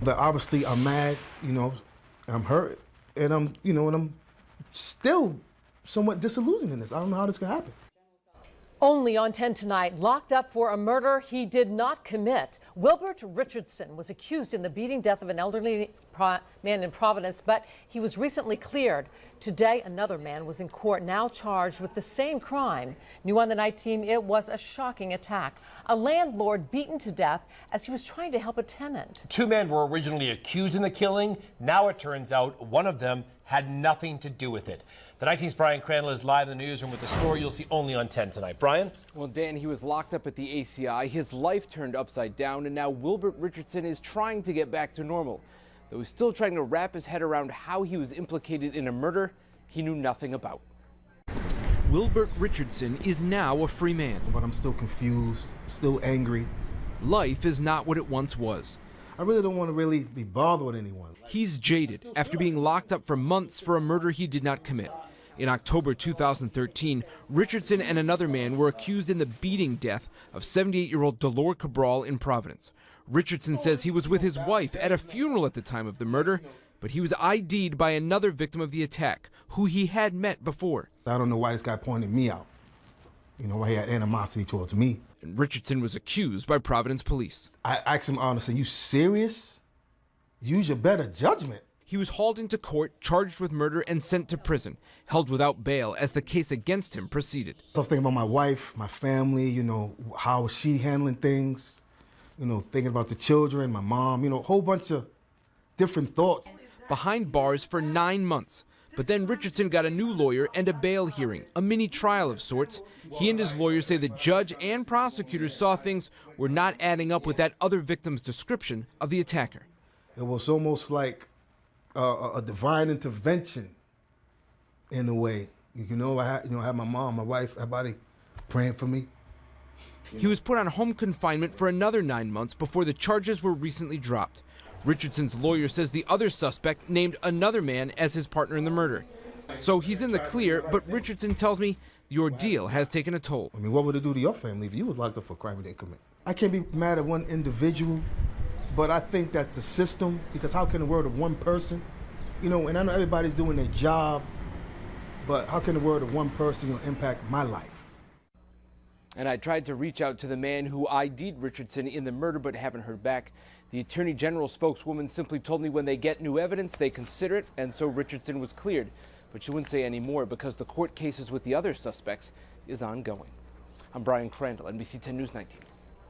But obviously, I'm mad, I'm hurt, and I'm still somewhat disillusioned in this. I don't know how this can happen. Only on 10 tonight, locked up for a murder he did not commit. Wilbert Richardson was accused in the beating death of an elderly man in Providence, but he was recently cleared. Today, another man was in court, now charged with the same crime. New on the Night Team, it was a shocking attack. A landlord beaten to death as he was trying to help a tenant. Two men were originally accused in the killing. Now it turns out one of them had nothing to do with it. The 19's Brian Crandall is live in the newsroom with the story you'll see only on 10 tonight. Brian? Well, Dan, he was locked up at the ACI. His life turned upside down, and now Wilbert Richardson is trying to get back to normal. Though he's still trying to wrap his head around how he was implicated in a murder he knew nothing about. Wilbert Richardson is now a free man. But I'm still confused, still angry. Life is not what it once was. I really don't want to really be bothered with anyone. He's jaded after being locked up for months for a murder he did not commit. In October 2013, Richardson and another man were accused in the beating death of 78-year-old Delore Cabral in Providence. Richardson says he was with his wife at a funeral at the time of the murder, but he was ID'd by another victim of the attack, who he had met before. I don't know why this guy pointed me out. Why he had animosity towards me. And Richardson was accused by Providence police. I asked him honestly, you serious? Use your better judgment. He was hauled into court, charged with murder, and sent to prison, held without bail as the case against him proceeded. I was thinking about my wife, my family, how is she handling things, thinking about the children, my mom, a whole bunch of different thoughts. Behind bars for 9 months. But then Richardson got a new lawyer and a bail hearing, a mini trial of sorts. He and his lawyers say the judge and prosecutors saw things were not adding up with that other victim's description of the attacker. It was almost like a divine intervention in a way. I had my mom, my wife, everybody praying for me. He was put on home confinement for another 9 months before the charges were recently dropped. Richardson's lawyer says the other suspect named another man as his partner in the murder. So he's in the clear, but Richardson tells me the ordeal has taken a toll. What would it do to your family if you was locked up for a crime you didn't commit? I can't be mad at one individual, but I think that the system, because how can the word of one person, and I know everybody's doing their job, but how can the word of one person impact my life? And I tried to reach out to the man who ID'd Richardson in the murder, but haven't heard back. The Attorney General spokeswoman simply told me when they get new evidence, they consider it, and so Richardson was cleared. But she wouldn't say any more because the court cases with the other suspects is ongoing. I'm Brian Crandall, NBC 10 News 19.